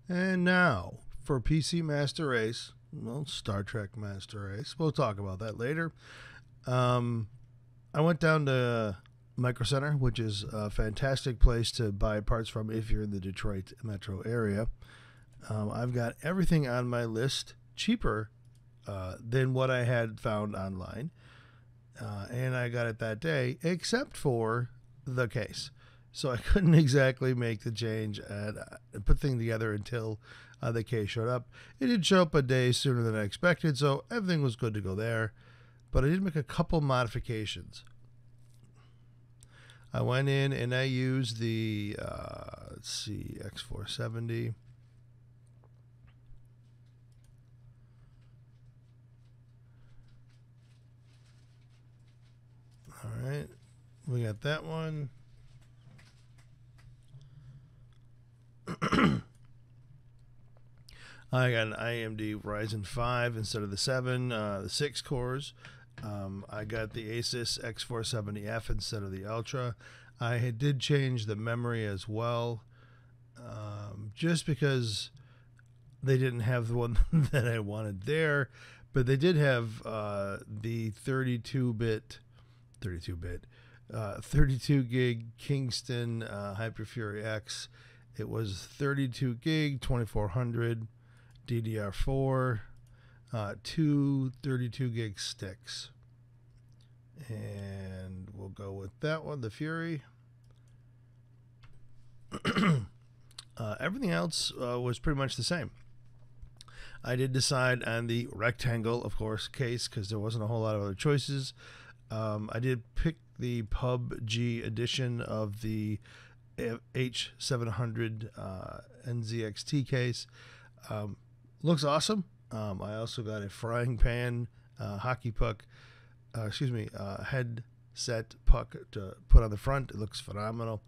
And now for PC Master Race, well, Star Trek Master Race. We'll talk about that later. I went down to Micro Center, which is a fantastic place to buy parts from if you're in the Detroit metro area. I've got everything on my list cheaper than what I had found online. And I got it that day, except for the case. So I couldn't exactly make the change and put things together until the case showed up. It did show up a day sooner than I expected, so everything was good to go there. But I did make a couple modifications. I went in and I used the, let's see, X470. All right, we got that one. I got an AMD Ryzen 5 instead of the 7, the 6 cores. I got the Asus X470F instead of the Ultra. I did change the memory as well, just because they didn't have the one that I wanted there, but they did have the 32 gig Kingston Hyper-Fury X. It was 32 gig, 2400 DDR4, two 32 gig sticks. And we'll go with that one, the Fury. Everything else was pretty much the same. I did decide on the rectangle, of course, case because there wasn't a whole lot of other choices. I did pick the PUBG edition of the H700 NZXT case. Looks awesome. I also got a frying pan hockey puck, headset puck to put on the front. It looks phenomenal.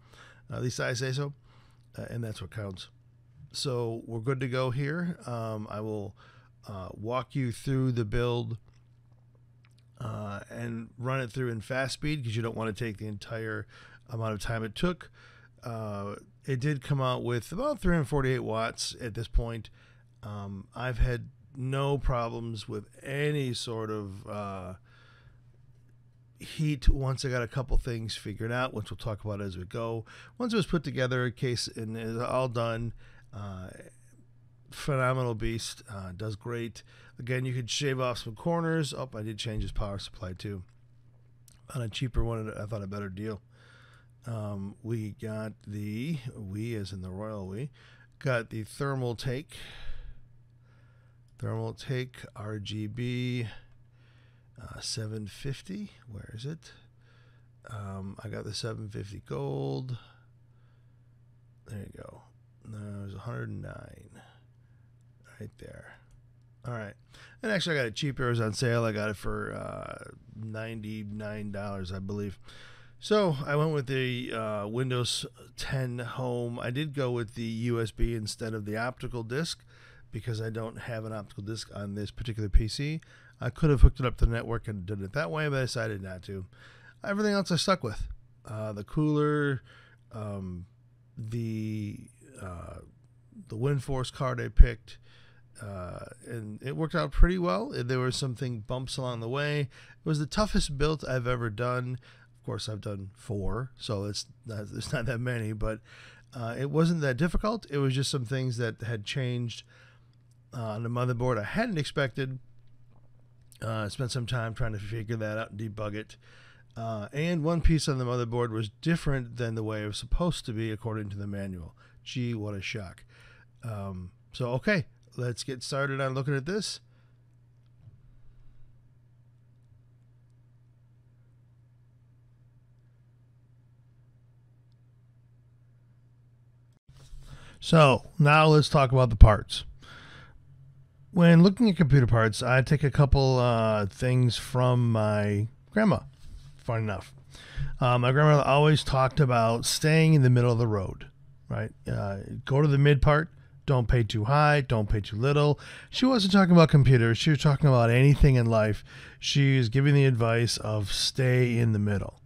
At least I say so, and that's what counts. So we're good to go here. I will walk you through the build and run it through in fast speed because you don't want to take the entire amount of time it took. It did come out with about 348 watts at this point. I've had no problems with any sort of heat once I got a couple things figured out, which we'll talk about as we go. Once it was put together, case and is all done, phenomenal beast, does great. Again, you could shave off some corners. Oh, I did change his power supply too. On a cheaper one, I thought a better deal. We got the, we as in the royal we, got the Thermal Take RGB 750. Where is it? I got the 750 gold. There you go. There's 109 right there. All right. And actually I got it cheaper. It was on sale. I got it for $99, I believe. So I went with the Windows 10 Home. I did go with the USB instead of the optical disc because I don't have an optical disc on this particular PC. I could have hooked it up to the network and done it that way, but I decided not to. Everything else I stuck with. The cooler, the WindForce card I picked, and it worked out pretty well. There were some bumps along the way. It was the toughest build I've ever done. Of course, I've done 4, so it's not that many, but it wasn't that difficult. It was just some things that had changed on the motherboard I hadn't expected. Spent some time trying to figure that out and debug it. And one piece on the motherboard was different than the way it was supposed to be according to the manual. Gee, what a shock. So, okay, let's get started on looking at this. So, now let's talk about the parts. When looking at computer parts, I take a couple things from my grandma, fun enough. My grandmother always talked about staying in the middle of the road, right? Go to the mid part, don't pay too high, don't pay too little. She wasn't talking about computers. She was talking about anything in life. She was giving the advice of stay in the middle,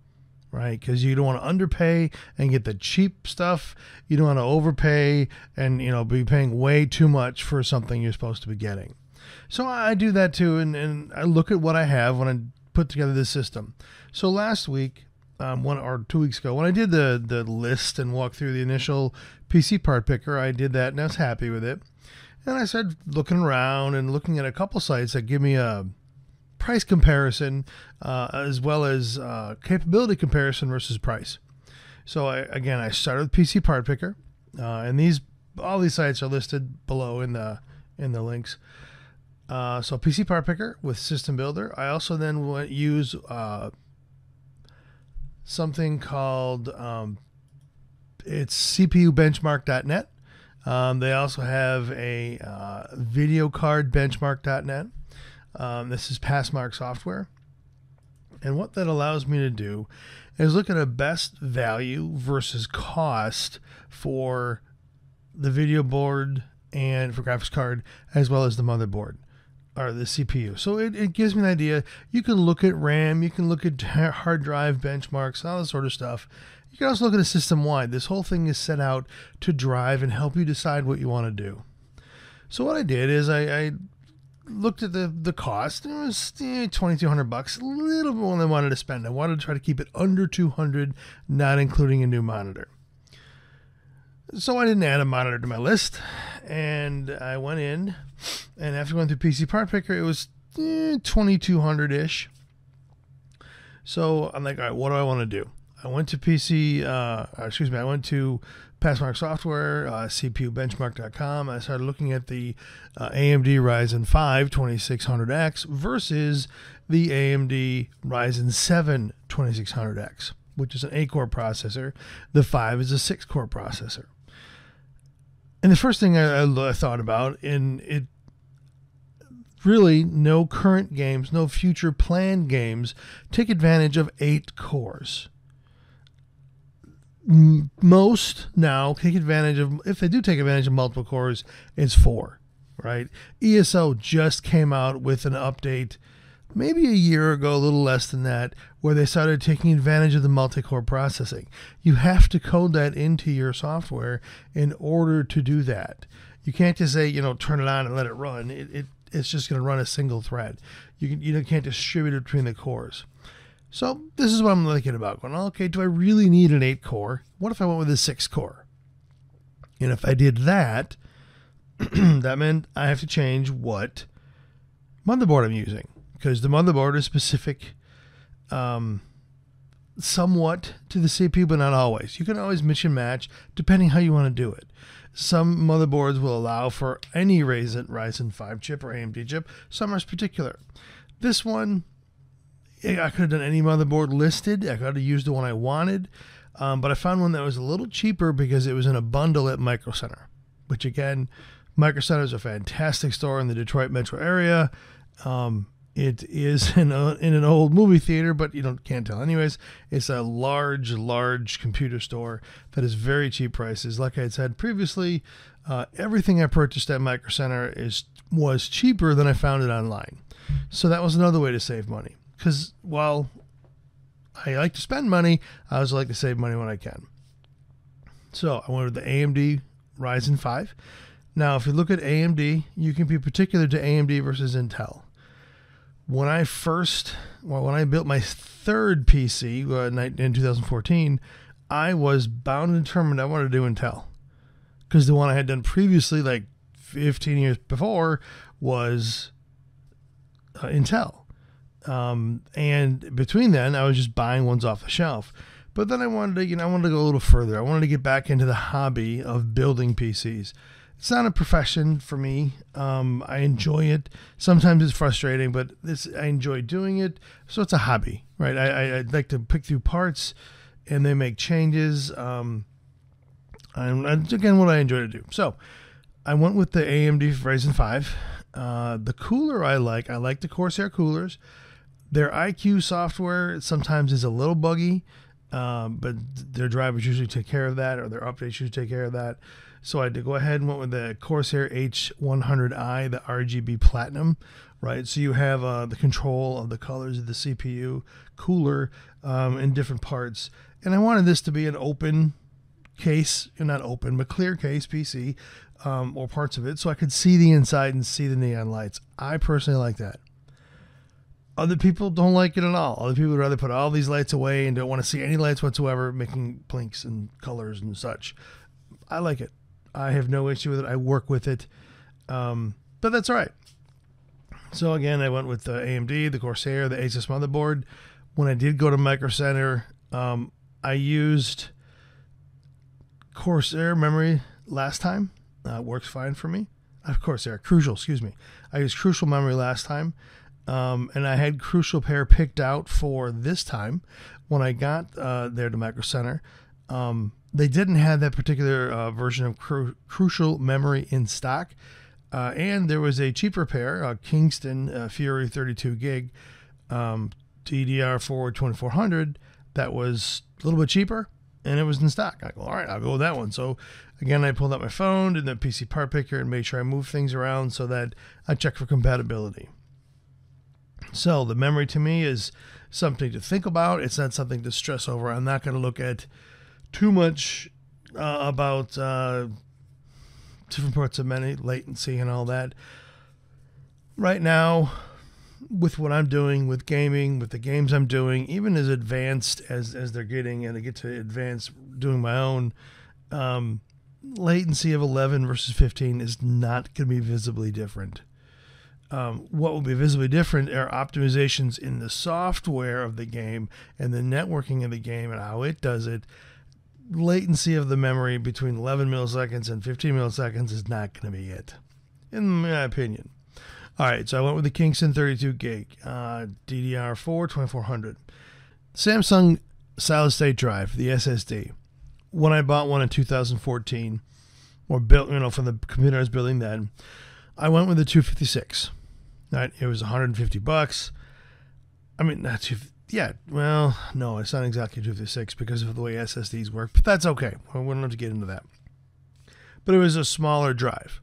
right? Because you don't want to underpay and get the cheap stuff. You don't want to overpay and, you know, be paying way too much for something you're supposed to be getting. So I do that too, and I look at what I have when I put together this system. So last week, 1 or 2 weeks ago, when I did the list and walked through the initial PC part picker, I did that and I was happy with it. And I started looking around and looking at a couple sites that give me a price comparison as well as capability comparison versus price. So I started with PC part picker, and all these sites are listed below in the links. So PC part picker with system builder. I also then use something called it's cpubenchmark.net. They also have a video card benchmark.net. This is Passmark software. And what that allows me to do is look at a best value versus cost for the video board and for graphics card, as well as the motherboard or the CPU. So it gives me an idea. You can look at RAM, you can look at hard drive benchmarks, all that sort of stuff. You can also look at a system-wide. This whole thing is set out to drive and help you decide what you want to do. So what I did is I looked at the cost. It was $2,200, a little more than I wanted to spend. I wanted to try to keep it under $200, not including a new monitor. So I didn't add a monitor to my list, and I went in, and after going through PC part picker, it was $2,200-ish. So I'm like, all right, what do I want to do? I went to I went to Passmark Software, cpubenchmark.com. I started looking at the AMD Ryzen 5 2600X versus the AMD Ryzen 7 2600X, which is an 8-core processor. The 5 is a 6-core processor. And the first thing I thought about, and it really no current games, no future planned games take advantage of 8 cores. Most now take advantage of, if they do take advantage of multiple cores, it's 4, right? ESO just came out with an update maybe a year ago, a little less than that, where they started taking advantage of the multi-core processing. You have to code that into your software in order to do that. You can't just say, turn it on and let it run. It's just going to run a single thread. You can't distribute it between the cores. So this is what I'm thinking about. Going, okay, do I really need an 8-core? What if I went with a 6-core? And if I did that, that meant I have to change what motherboard I'm using, because the motherboard is specific somewhat to the CPU, but not always. You can always mix and match depending how you want to do it. Some motherboards will allow for any Ryzen 5 chip or AMD chip. Some are particular. This one, I could have done any motherboard listed. I could have used the one I wanted, but I found one that was a little cheaper because it was in a bundle at Micro Center, which again, Micro Center is a fantastic store in the Detroit metro area. It is in an old movie theater, but you can't tell. Anyways, it's a large computer store that is very cheap prices. Like I had said previously, everything I purchased at Micro Center was cheaper than I found it online. So that was another way to save money. Because while I like to spend money, I also like to save money when I can. So I went with the AMD Ryzen 5. Now, if you look at AMD, you can be particular to AMD versus Intel. When I built my third PC in 2014, I was bound and determined I wanted to do Intel. Because the one I had done previously, like 15 years before, was Intel. And between then, I was just buying ones off the shelf. But then I wanted to go a little further. I wanted to get back into the hobby of building PCs. It's not a profession for me. I enjoy it. Sometimes it's frustrating, but I enjoy doing it. So it's a hobby, right? I'd like to pick through parts and then make changes. And again, what I enjoy to do. So I went with the AMD Ryzen 5. The cooler I like the Corsair coolers. Their IQ software sometimes is a little buggy, but their drivers usually take care of that, or their updates usually take care of that. So I had to go ahead and went with the Corsair H100i, the RGB Platinum, right? So you have the control of the colors of the CPU, cooler, in different parts. And I wanted this to be an open case, not open, but clear case PC, or parts of it, so I could see the inside and see the neon lights. I personally like that. Other people don't like it at all. Other people would rather put all these lights away and don't want to see any lights whatsoever, making blinks and colors and such. I like it. I have no issue with it. I work with it. But that's all right. So again, I went with the AMD, the Corsair, the Asus motherboard. When I did go to Micro Center, I used Corsair memory last time. Works fine for me. Corsair, Crucial, excuse me. I used Crucial memory last time. And I had Crucial pair picked out for this time when I got there to Micro Center. They didn't have that particular version of Crucial memory in stock. And there was a cheaper pair, Kingston Fury 32 gig DDR4 2400 that was a little bit cheaper, and it was in stock. I go, all right, I'll go with that one. So again, I pulled out my phone and the PC part picker and made sure I moved things around so that I check for compatibility. So the memory to me is something to think about. It's not something to stress over. I'm not going to look at too much about different parts of memory, latency and all that. Right now, with what I'm doing with gaming, with the games I'm doing, even as advanced as they're getting, and I get to advance doing my own, latency of 11 versus 15 is not going to be visibly different. What will be visibly different are optimizations in the software of the game and the networking of the game and how it does it. Latency of the memory between 11 milliseconds and 15 milliseconds is not going to be it, in my opinion. All right, so I went with the Kingston 32 gig, DDR4 2400. Samsung solid state drive, the SSD. When I bought one in 2014, or built, from the computer I was building then, I went with the 256. Right, it was $150. I mean, not too. Yeah, well, no, it's not exactly 256 because of the way SSDs work, but that's okay. We don't have to get into that. But it was a smaller drive.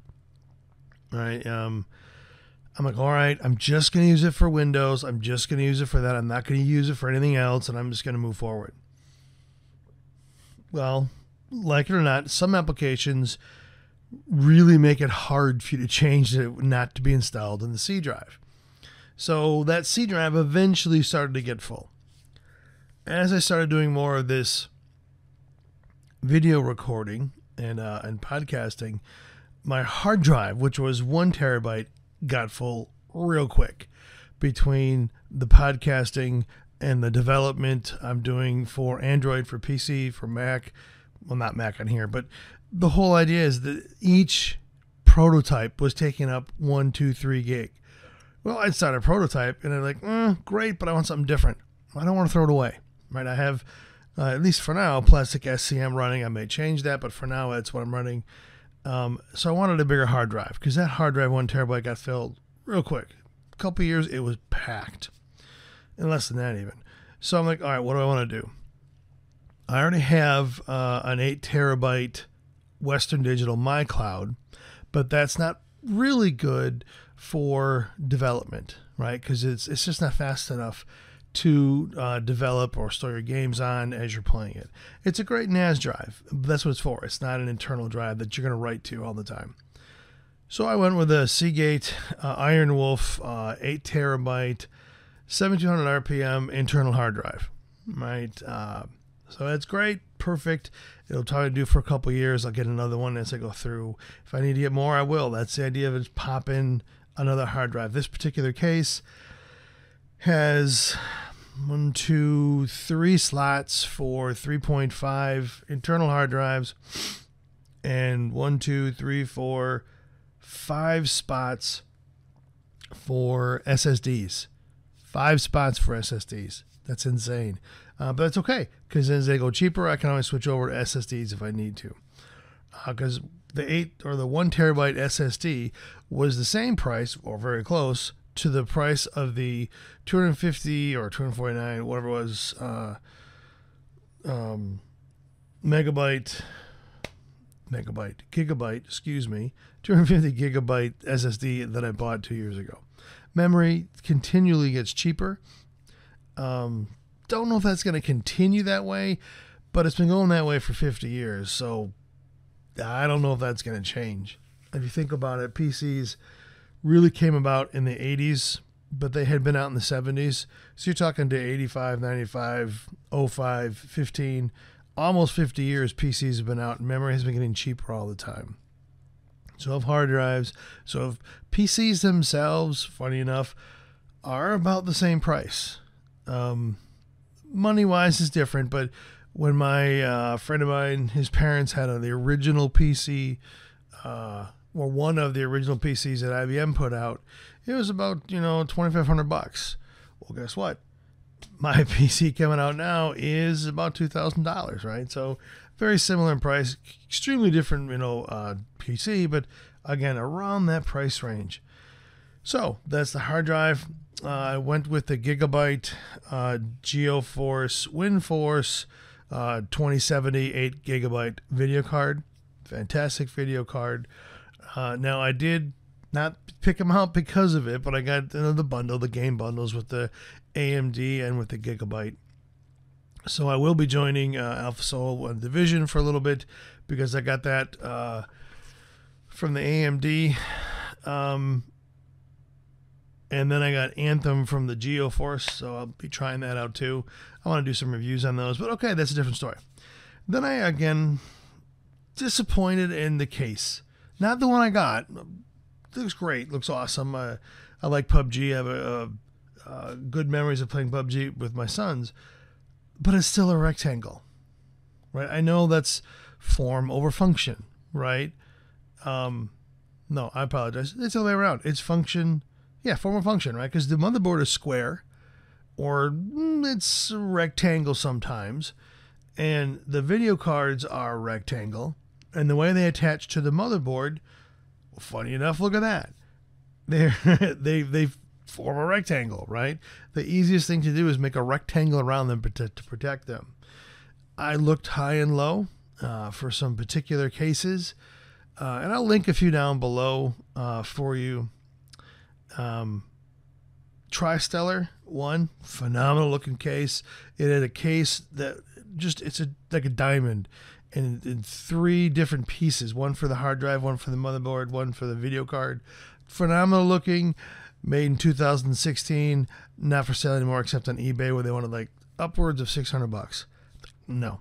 Right. I'm like, all right, I'm just going to use it for Windows. I'm just going to use it for that. I'm not going to use it for anything else, and I'm just going to move forward. Well, like it or not, some applications really make it hard for you to change it not to be installed in the C drive. So that C drive eventually started to get full. As I started doing more of this video recording and podcasting, my hard drive, which was 1 terabyte, got full real quick. Between the podcasting and the development I'm doing for Android, for PC, for Mac, well, not Mac on here, but the whole idea is that each prototype was taking up 1, 2, 3 gig. Well, I'd start a prototype and I'm like, great, but I want something different. I don't want to throw it away, right? I have, at least for now, plastic SCM running. I may change that, but for now, that's what I'm running. So I wanted a bigger hard drive because that hard drive, 1 terabyte, got filled real quick. A couple of years, it was packed. And less than that even. So I'm like, all right, what do I want to do? I already have an 8 terabyte Western Digital MyCloud, but that's not really good for development, right? Because it's just not fast enough to develop or store your games on as you're playing it. It's a great NAS drive. But that's what it's for. It's not an internal drive that you're going to write to all the time. So I went with a Seagate Iron Wolf 8 terabyte, 7200 RPM internal hard drive, right? So that's great, perfect. It'll probably do for a couple of years. I'll get another one as I go through. If I need to get more, I will. That's the idea of it. Pop in another hard drive. This particular case has 1, 2, 3 slots for 3.5 internal hard drives, and 1, 2, 3, 4, 5 spots for SSDs. 5 spots for SSDs. That's insane. But that's okay, because as they go cheaper, I can always switch over to SSDs if I need to. Because the 8 or the 1 terabyte SSD was the same price, or very close, to the price of the 250 or 249, whatever it was, megabyte gigabyte, excuse me, 250 gigabyte SSD that I bought 2 years ago. Memory continually gets cheaper. Don't know if that's going to continue that way, but it's been going that way for 50 years. So I don't know if that's going to change. If you think about it, PCs really came about in the 80s, but they had been out in the 70s. So you're talking to 85, 95, 05, 15, almost 50 years PCs have been out. Memory has been getting cheaper all the time. So have hard drives. So if PCs themselves, funny enough, are about the same price. Money-wise is different, but when my friend of mine, his parents had the original PC, or one of the original PCs that IBM put out, it was about, $2,500. Well, guess what? My PC coming out now is about $2,000, right? So very similar in price, extremely different, PC, but again, around that price range. So that's the hard drive. I went with the Gigabyte GeoForce WinForce 2070 8 gigabyte video card. Fantastic video card. Now I did not pick them out because of it, but I got the bundle, the game bundles with the AMD and with the Gigabyte. So I will be joining AlphaSol Division for a little bit because I got that from the AMD. And then I got Anthem from the GeoForce, so I'll be trying that out too. I want to do some reviews on those, but okay, that's a different story. Then I, again, disappointed in the case. Not the one I got. It looks great, looks awesome. I like PUBG. I have good memories of playing PUBG with my sons, but it's still a rectangle, right? I know that's form over function, right? No, I apologize. It's the other way around. It's function. Yeah, form or function, right? Because the motherboard is square, or it's rectangle sometimes, and the video cards are rectangle, and the way they attach to the motherboard, well, funny enough, look at that. They form a rectangle, right? The easiest thing to do is make a rectangle around them to protect them. I looked high and low for some particular cases, and I'll link a few down below for you. TriStellar one, phenomenal looking case. It had a case that it's like a diamond, and in 3 different pieces, one for the hard drive, one for the motherboard, one for the video card. Phenomenal looking, made in 2016, not for sale anymore except on eBay where they wanted like upwards of $600. No.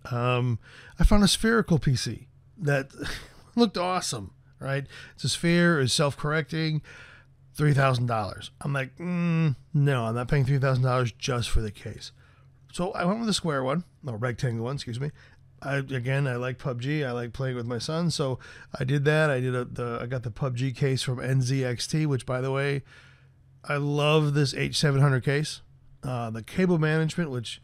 I found a spherical PC that looked awesome. Right? It's a sphere, is self-correcting, $3,000. I'm like, no, I'm not paying $3,000 just for the case. So I went with a square one, no, rectangle one, excuse me. I like PUBG. I like playing with my son, so I did that. I got the PUBG case from NZXT, which, by the way, I love this H700 case. The cable management, which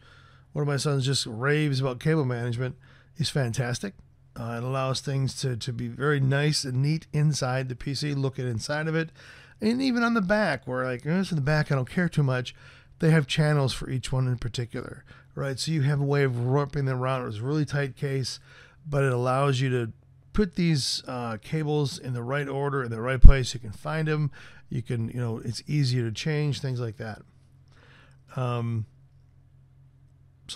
one of my sons just raves about cable management, is fantastic. It allows things to be very nice and neat inside the PC, looking inside of it. And even on the back, where like, this in the back, I don't care too much. They have channels for each one in particular, right? So you have a way of wrapping them around. It's a really tight case, but it allows you to put these cables in the right order, in the right place. You can find them. You can, it's easier to change, things like that. So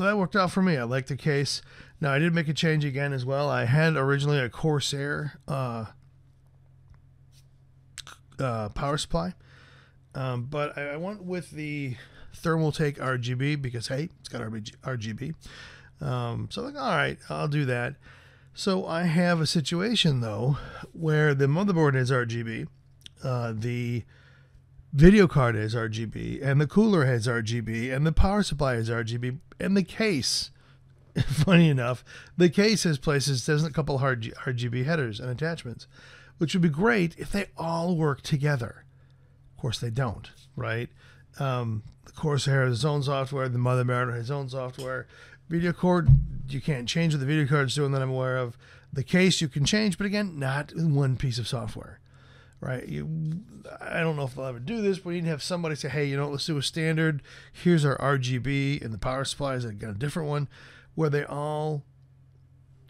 that worked out for me. I like the case. Now, I did make a change again as well. I had originally a Corsair power supply, but I went with the Thermaltake RGB because, hey, it's got RGB. So I'm like, all right, I'll do that. So I have a situation, though, where the motherboard is RGB, the video card is RGB, and the cooler has RGB, and the power supply is RGB, and the case, funny enough, the case has there's a couple RGB headers and attachments, which would be great if they all work together. Of course, they don't, right? The Corsair has its own software, the motherboard has its own software. Video card, you can't change what the video card's doing that I'm aware of. The case you can change, but again, not in one piece of software. Right? I don't know if they'll ever do this, but you need to have somebody say, hey, let's do a standard. Here's our RGB, and the power supply is a different one, where they all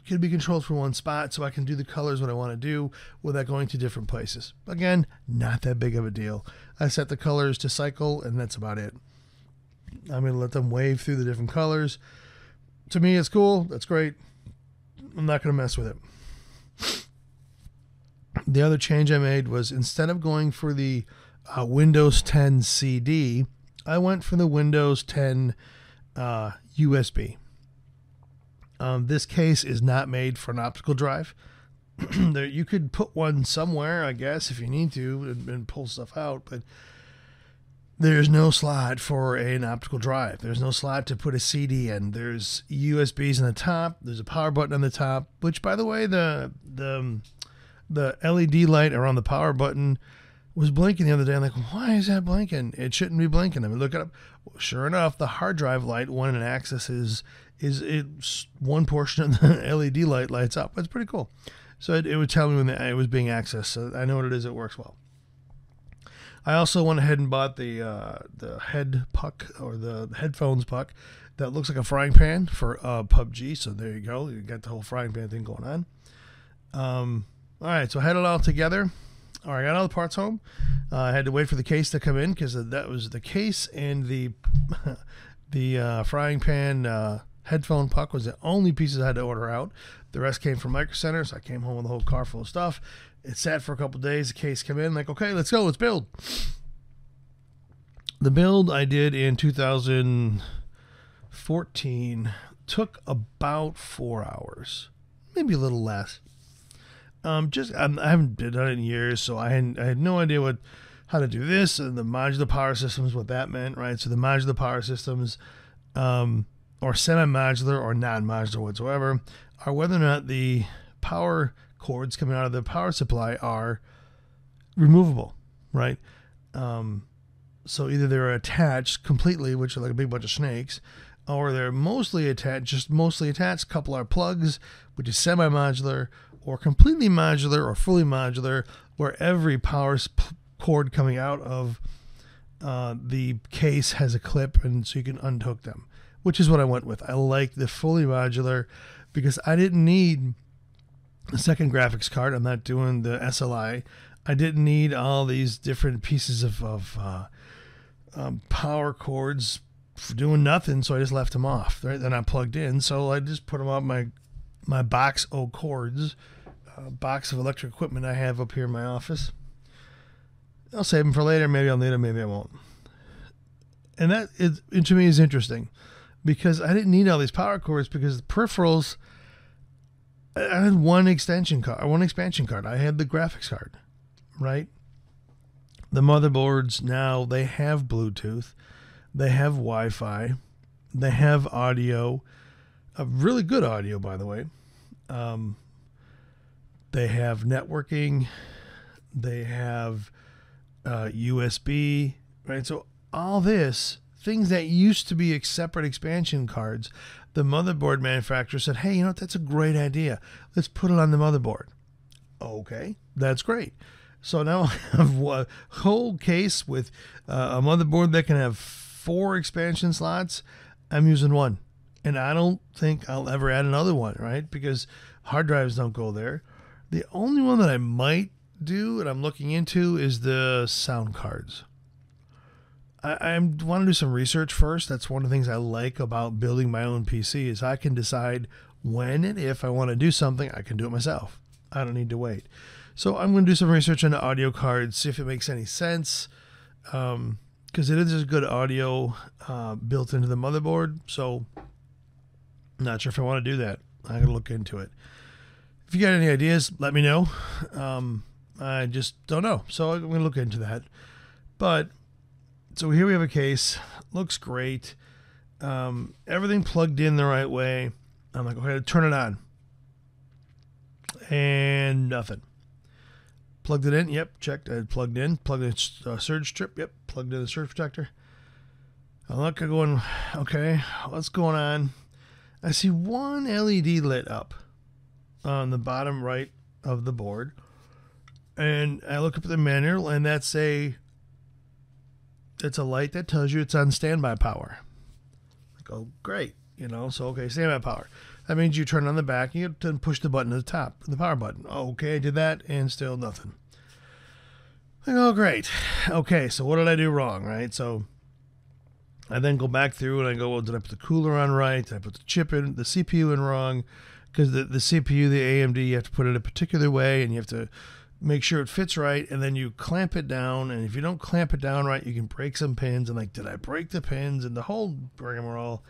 can be controlled from one spot, so I can do the colors what I want to do without going to different places. Again, not that big of a deal. I set the colors to cycle, and that's about it. I'm going to let them wave through the different colors. To me, it's cool. That's great. I'm not going to mess with it. The other change I made was, instead of going for the Windows 10 CD, I went for the Windows 10 USB. This case is not made for an optical drive. There, you could put one somewhere, I guess, if you need to, and pull stuff out, but there's no slot for an optical drive. There's no slot to put a CD in. There's USBs on the top. There's a power button on the top, which, by the way, the LED light around the power button was blinking the other day. I'm like, why is that blinking? It shouldn't be blinking. I mean, look it up. Sure enough, the hard drive light, when it accesses, it's one portion of the LED light lights up. It's pretty cool. So it would tell me when it was being accessed. So I know what it is. It works well. I also went ahead and bought the head puck, or the headphones puck, that looks like a frying pan for PUBG. So there you go. You got the whole frying pan thing going on. All right, so I had it all together. All right, I got all the parts home. I had to wait for the case to come in, because that was the case, and the frying pan headphone puck was the only pieces I had to order out. The rest came from Micro Center, so I came home with a whole car full of stuff. It sat for a couple days. The case came in. Like, okay, let's go. Let's build. The build I did in 2014 took about 4 hours, maybe a little less. I haven't done it in years, so I had no idea how to do this, and the modular power systems, what that meant, right? So the modular power systems, or semi-modular or non-modular whatsoever, are whether or not the power cords coming out of the power supply are removable, right? So either they're attached completely, which are like a big bunch of snakes, or they're mostly attached. A couple are plugs, which is semi-modular, or completely modular, or fully modular, where every power cord coming out of the case has a clip, and so you can unhook them, which is what I went with. I like the fully modular because I didn't need a second graphics card. I'm not doing the SLI. I didn't need all these different pieces of power cords for doing nothing, so I just left them off. Right? They're not plugged in, so I just put them on my box of cords, box of electric equipment I have up here in my office. I'll save them for later. Maybe I'll need them. Maybe I won't. And that to me is interesting, because I didn't need all these power cords, because the peripherals, I had one expansion card. I had the graphics card, right? The motherboards now, they have Bluetooth, they have Wi-Fi, they have audio, really good audio, by the way. They have networking, they have USB, right? So all this, things that used to be separate expansion cards, the motherboard manufacturer said, hey, you know what, that's a great idea. Let's put it on the motherboard. Okay, that's great. So now I have a whole case with a motherboard that can have 4 expansion slots. I'm using one. And I don't think I'll ever add another one, right? Because hard drives don't go there. The only one that I might do, and I'm looking into, is the sound cards. I want to do some research first. That's one of the things I like about building my own PC, is I can decide when and if I want to do something, I can do it myself. I don't need to wait. So I'm going to do some research on the audio cards, see if it makes any sense, because it is good audio built into the motherboard. So I'm not sure if I want to do that. I'm going to look into it. If you got any ideas, let me know. I just don't know. So I'm going to look into that. But so here we have a case. Looks great. Everything plugged in the right way. I'm like, okay, turn it on. And nothing. Plugged it in. Yep, checked. I plugged in. Plugged in surge strip. Yep, plugged in the surge protector. I look, going, okay, what's going on? I see one LED lit up on the bottom right of the board. And I look up at the manual, and it's a light that tells you it's on standby power. I go, great, so okay, standby power. That means you turn on the back, you have to push the button at the top, the power button. Okay, I did that, and still nothing. Oh, great. Okay, so what did I do wrong, right? So I then go back through and I go, well, did I put the cooler on right? Did I put the chip in, the CPU in wrong? Because the CPU, the AMD, you have to put it a particular way, and you have to make sure it fits right, and then you clamp it down, and if you don't clamp it down right, you can break some pins, and like, did I break the pins? And the whole rigmarole.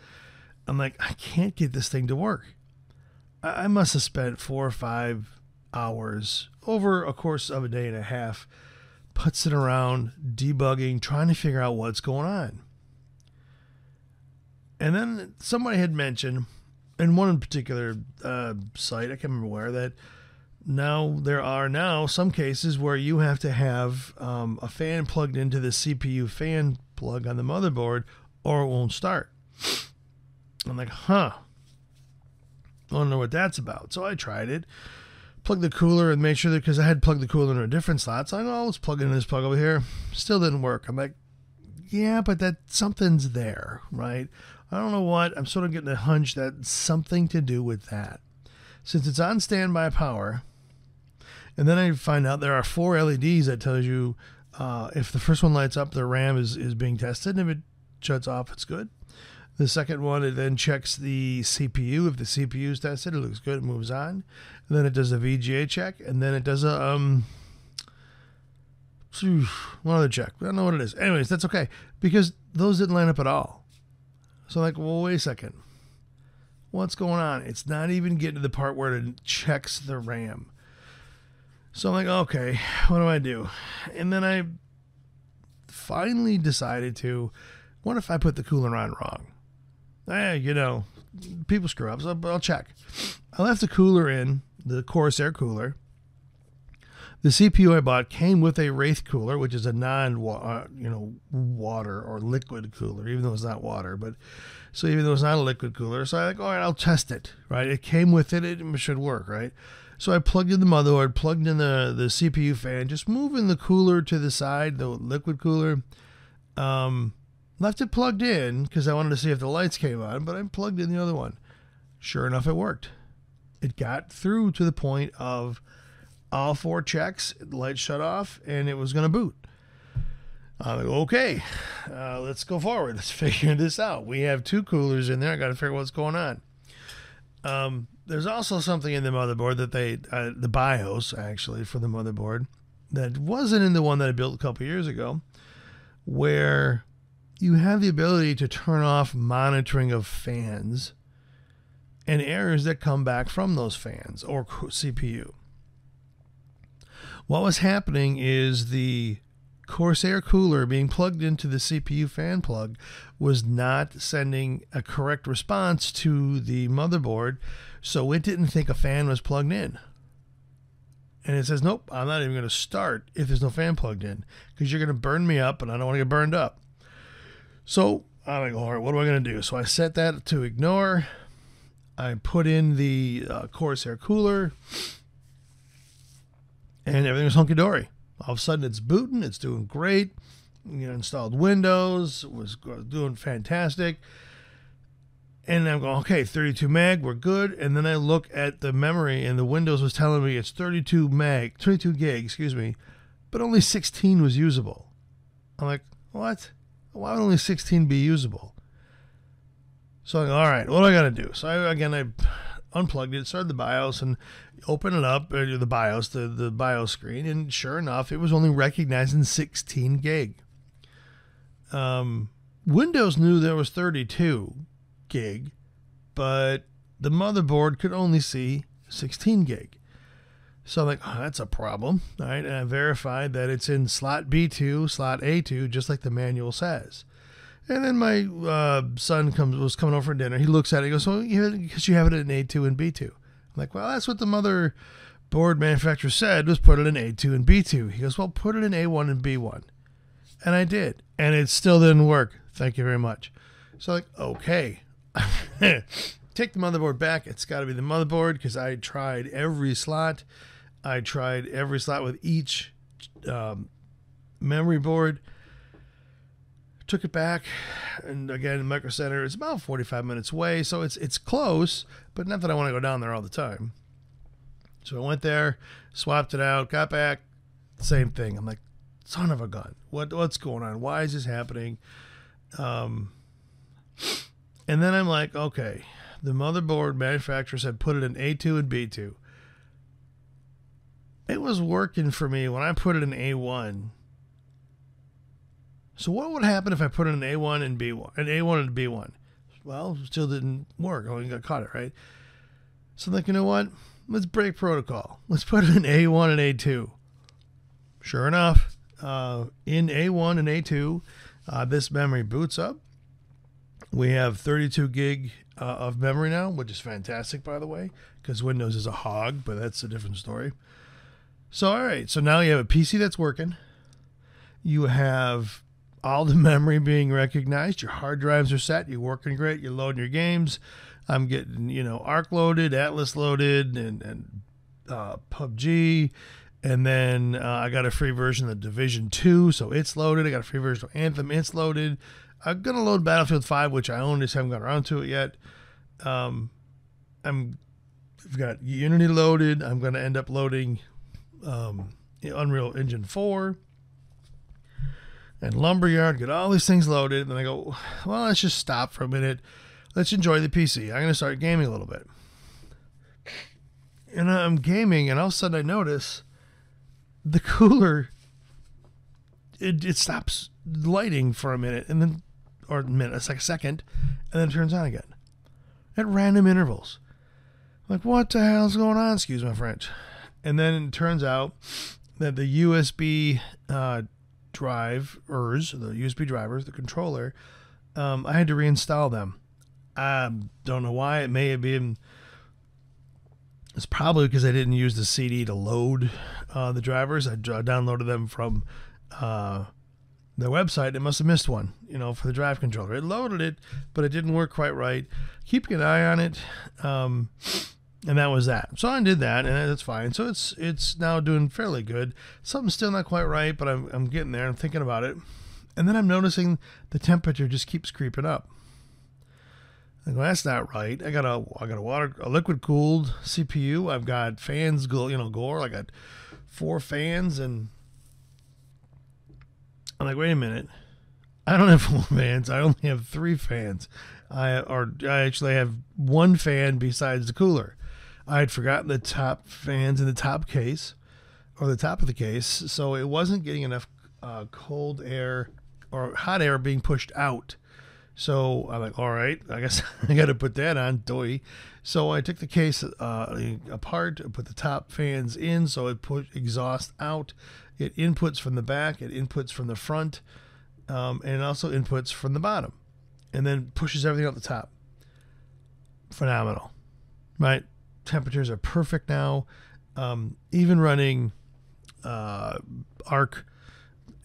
I'm like, I can't get this thing to work. I must have spent 4 or 5 hours over a course of a day and a half putzing around, debugging, trying to figure out what's going on. And then somebody had mentioned in one particular site, I can't remember where, that there are some cases where you have to have a fan plugged into the CPU fan plug on the motherboard or it won't start. I'm like, I don't know what that's about. So I tried it, plugged the cooler and made sure that, because I had plugged the cooler in a different slot, so I know let's plug in this plug over here. Still didn't work. I'm like, yeah, but that something's there, right? I don't know what. I'm sort of getting a hunch that something to do with that. Since it's on standby power, and then I find out there are 4 LEDs that tells you if the first one lights up, the RAM is being tested, and if it shuts off, it's good. The second one, it then checks the CPU. If the CPU is tested, it looks good, it moves on. And then it does a VGA check, and then it does a one other check. I don't know what it is. Anyways, that's okay, because those didn't line up at all. So I'm like, well, wait a second. What's going on? It's not even getting to the part where it checks the RAM. So I'm like, okay, what do I do? And then I finally decided to, what if I put the cooler on wrong? People screw up, so I'll check. I left the cooler in, the Corsair cooler. The CPU I bought came with a Wraith cooler, which is a water or liquid cooler, even though it's not water. But so even though it's not a liquid cooler, so I'm like, all right, I'll test it. Right, it came with it; it should work, right? So I plugged in the motherboard, plugged in the CPU fan, just moving the cooler to the side, the liquid cooler. Left it plugged in because I wanted to see if the lights came on, but I plugged in the other one. Sure enough, it worked. It got through to the point of all 4 checks, the light shut off, and it was going to boot. I'm like, okay, let's go forward. Let's figure this out. We have 2 coolers in there. I got to figure out what's going on. There's also something in the motherboard that the BIOS, actually, for the motherboard, that wasn't in the one that I built a couple years ago, where you have the ability to turn off monitoring of fans and errors that come back from those fans or CPU. What was happening is the Corsair cooler being plugged into the CPU fan plug was not sending a correct response to the motherboard, so it didn't think a fan was plugged in. And it says, nope, I'm not even going to start if there's no fan plugged in, because you're going to burn me up, and I don't want to get burned up. So I'm like, all right, what am I going to do? So I set that to ignore. I put in the Corsair cooler, and everything was hunky-dory. All of a sudden, it's booting. It's doing great. Installed Windows. Was doing fantastic. And I'm going, okay, 32 meg, we're good. And then I look at the memory, and the Windows was telling me it's 32 gig, but only 16 was usable. I'm like, what? Why would only 16 be usable? So I'm like, all right, what do I got to do? So I unplugged it, started the BIOS, and opened it up, the BIOS, the BIOS screen, and sure enough, it was only recognizing 16 gig. Windows knew there was 32 gig, but the motherboard could only see 16 gig. So I'm like, oh, that's a problem. All right, and I verified that it's in slot B2, slot A2, just like the manual says. And then my son was coming over for dinner. He looks at it. He goes, well, because you have it in A2 and B2. I'm like, well, that's what the motherboard manufacturer said, was put it in A2 and B2. He goes, well, put it in A1 and B1. And I did. And it still didn't work. Thank you very much. So like, okay. Take the motherboard back. It's got to be the motherboard, because I tried every slot. I tried every slot with each memory board. took it back, and again, Micro Center is about 45 minutes away, so it's close, but not that I want to go down there all the time. So I went there, swapped it out, got back, same thing. I'm like, son of a gun, what's going on? Why is this happening? And then I'm like, okay, the motherboard manufacturers had put it in A2 and B2. It was working for me when I put it in A1. So what would happen if I put it in A1 and B1, and A1 and B1? Well, it still didn't work. I only got caught it, right? So I'm like, you know what? Let's break protocol. Let's put it in A1 and A2. Sure enough, in A1 and A2, this memory boots up. We have 32 gig of memory now, which is fantastic, by the way, because Windows is a hog, but that's a different story. So, all right, so now you have a PC that's working. You have all the memory being recognized. Your hard drives are set. You're working great. You're loading your games. I'm getting, Arc loaded, Atlas loaded, and PUBG. And then I got a free version of the Division 2, so it's loaded. I got a free version of Anthem, it's loaded. I'm going to load Battlefield 5, which I own, just haven't got around to it yet. I've got Unity loaded. I'm going to end up loading Unreal Engine 4 and Lumberyard, get all these things loaded. And then I go, well, let's just stop for a minute. Let's enjoy the PC. I'm going to start gaming a little bit. And I'm gaming, and all of a sudden I notice the cooler, it stops lighting for a minute, and then, or a minute, it's like a second, and then it turns on again at random intervals. I'm like, what the hell's going on? Excuse my French. And then it turns out that the USB drivers, the controller, I had to reinstall them. I don't know why. It may have been, it's probably because I didn't use the CD to load the drivers. I downloaded them from their website. It must have missed one, for the drive controller. It loaded it, but it didn't work quite right. Keeping an eye on it. And that was that. So I did that, and that's fine. So it's now doing fairly good. Something's still not quite right, but I'm getting there. I'm thinking about it. And then I'm noticing the temperature just keeps creeping up. I go, that's not right. I got a liquid cooled CPU. I've got fans, galore. I got 4 fans, and I'm like, wait a minute. I don't have 4 fans. I only have 3 fans. I actually have 1 fan besides the cooler. I had forgotten the top fans in the top case, or the top of the case, so it wasn't getting enough cold air or hot air being pushed out. So I'm like, all right, I guess I got to put that on, doy. So I took the case apart, put the top fans in, so it put exhaust out. It inputs from the back, it inputs from the front, and it also inputs from the bottom, and then pushes everything out the top. Phenomenal, right? Temperatures are perfect now. Even running Arc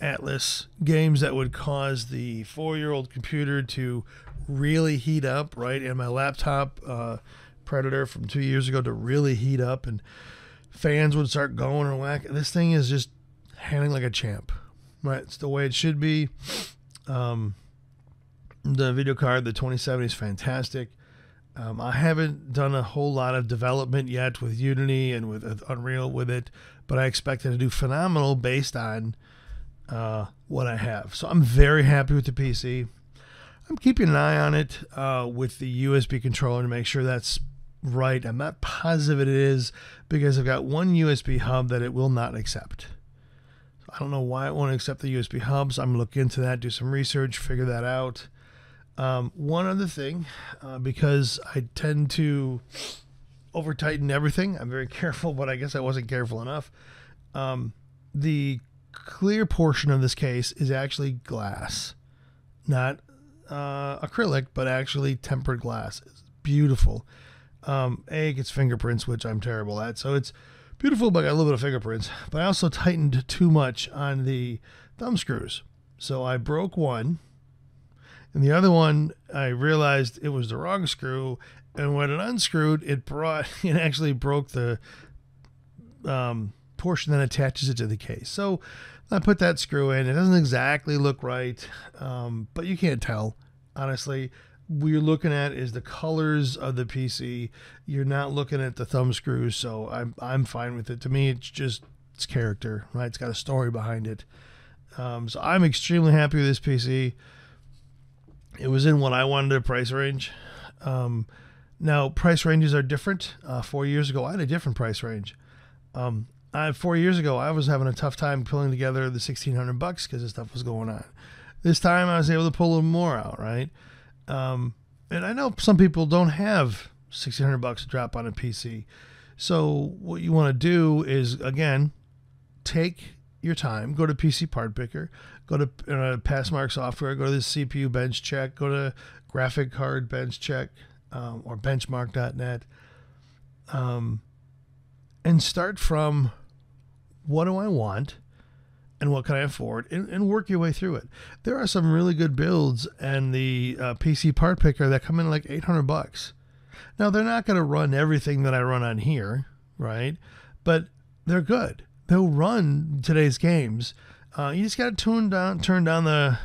Atlas games that would cause the 4-year-old computer to really heat up, right? And my laptop Predator from 2 years ago to really heat up, and fans would start going and whack. This thing is just handling like a champ, right? It's the way it should be. The video card, the 2070, is fantastic. I haven't done a whole lot of development yet with Unity and with Unreal with it, but I expect it to do phenomenal based on what I have. So I'm very happy with the PC. I'm keeping an eye on it with the USB controller to make sure that's right. I'm not positive it is, because I've got one USB hub that it will not accept. I don't know why it won't accept the USB hubs. I'm going to look into that, do some research, figure that out. One other thing, because I tend to over tighten everything, I'm very careful, but I guess I wasn't careful enough. The clear portion of this case is actually glass, not acrylic, but actually tempered glass. It's beautiful. It gets fingerprints, which I'm terrible at, so it's beautiful, but I got a little bit of fingerprints. But I also tightened too much on the thumb screws, so I broke one. And the other one, I realized it was the wrong screw, and when it unscrewed, it actually broke the portion that attaches it to the case. So I put that screw in. It doesn't exactly look right, but you can't tell, honestly. What you're looking at is the colors of the PC. You're not looking at the thumb screws, so I'm fine with it. To me, it's character, right? It's got a story behind it. So I'm extremely happy with this PC. It was in what I wanted a price range. Now, price ranges are different. 4 years ago, I had a different price range. 4 years ago, I was having a tough time pulling together the $1,600 because this stuff was going on. This time, I was able to pull a little more out, right? And I know some people don't have $1,600 to drop on a PC. So what you want to do is, again, take your time, go to PC Part Picker, go to Passmark Software, go to the CPU Bench Check, go to Graphic Card Bench Check, or benchmark.net, and start from what do I want and what can I afford, and work your way through it. There are some really good builds and the PC Part Picker that come in like $800. Now, they're not going to run everything that I run on here, right? But they're good. They'll run today's games. You just got to turn down the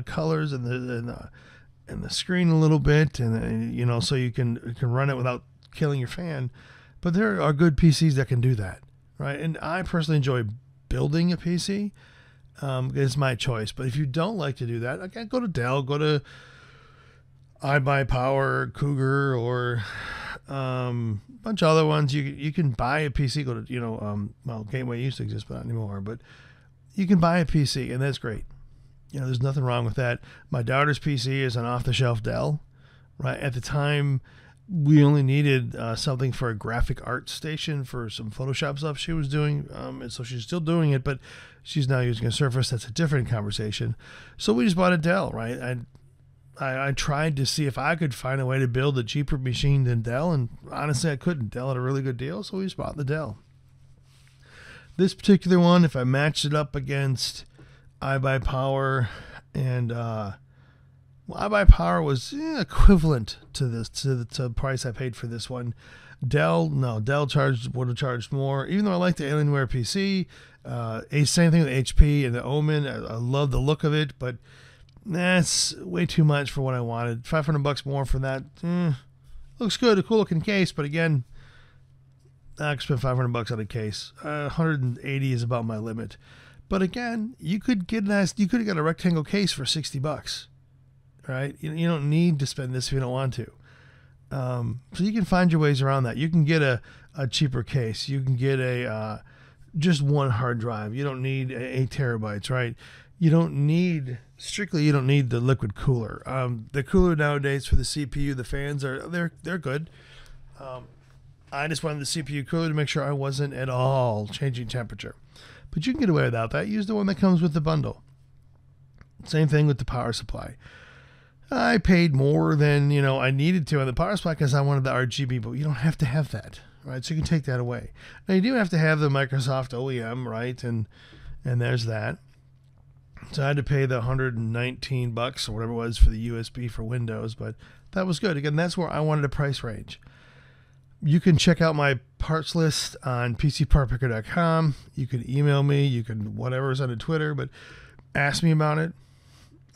colors and the screen a little bit, and so you can run it without killing your fan. But there are good PCs that can do that, right? And I personally enjoy building a PC. It's my choice. But if you don't like to do that, again, go to Dell, go to iBuyPower, Cougar, or a bunch of other ones. You can buy a PC. Go to Gateway used to exist, but not anymore. But you can buy a PC, and that's great. There's nothing wrong with that. My daughter's PC is an off-the-shelf Dell, right? At the time, we only needed something for a graphic art station for some Photoshop stuff she was doing, and so she's still doing it, but she's now using a Surface. That's a different conversation. So we just bought a Dell, right? I tried to see if I could find a way to build a cheaper machine than Dell, and honestly, I couldn't. Dell had a really good deal, so we just bought the Dell. This particular one, if I matched it up against iBuyPower, and iBuyPower was equivalent to the price I paid for this one. Dell would have charged more, even though I like the Alienware PC. Same thing with HP and the Omen. I love the look of it, but that's way too much for what I wanted. $500 more for that. Looks good, a cool looking case, but again, I could spend $500 on a case. 180 is about my limit. But again, you could have got a rectangle case for $60, right? You don't need to spend this if you don't want to. So you can find your ways around that. You can get a cheaper case. You can get just one hard drive. You don't need 8 terabytes, right? You don't need the liquid cooler. The cooler nowadays for the CPU, the fans they're good. I just wanted the CPU cooler to make sure I wasn't at all changing temperature. But you can get away without that. Use the one that comes with the bundle. Same thing with the power supply. I paid more than I needed to on the power supply because I wanted the RGB, but you don't have to have that, right? So you can take that away. Now you do have to have the Microsoft OEM, right? And there's that. So I had to pay the $119 or whatever it was for the USB for Windows, but that was good. Again, that's where I wanted a price range. You can check out my parts list on PCPartPicker.com. You can email me. You can whatever's on Twitter, but ask me about it.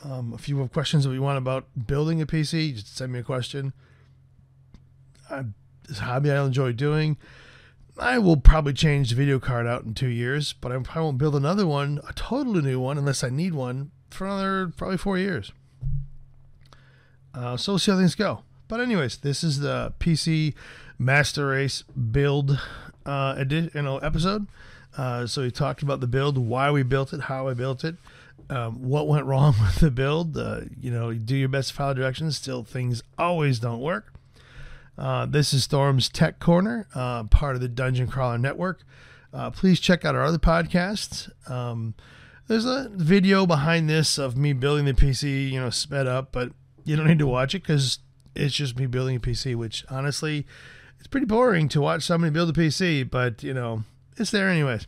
If you have questions that you want about building a PC, just send me a question. It's a hobby I enjoy doing. I will probably change the video card out in 2 years, but I probably won't build another one, a totally new one, unless I need one, for another probably 4 years. So we'll see how things go. But anyways, this is the PC Master Race build episode. So we talked about the build, why we built it, how I built it, what went wrong with the build. You do your best to follow directions. Still, things always don't work. This is Stormz Tech Corner, part of the Dungeon Crawler Network. Please check out our other podcasts. There's a video behind this of me building the PC, sped up, but you don't need to watch it because it's just me building a PC, which honestly, it's pretty boring to watch somebody build a PC, but it's there anyways.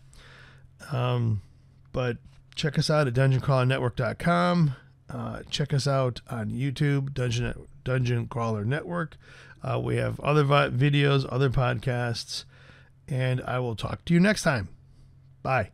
But check us out at dungeoncrawlernetwork.com. Check us out on YouTube, Dungeon Crawler Network. We have other videos, other podcasts, and I will talk to you next time. Bye.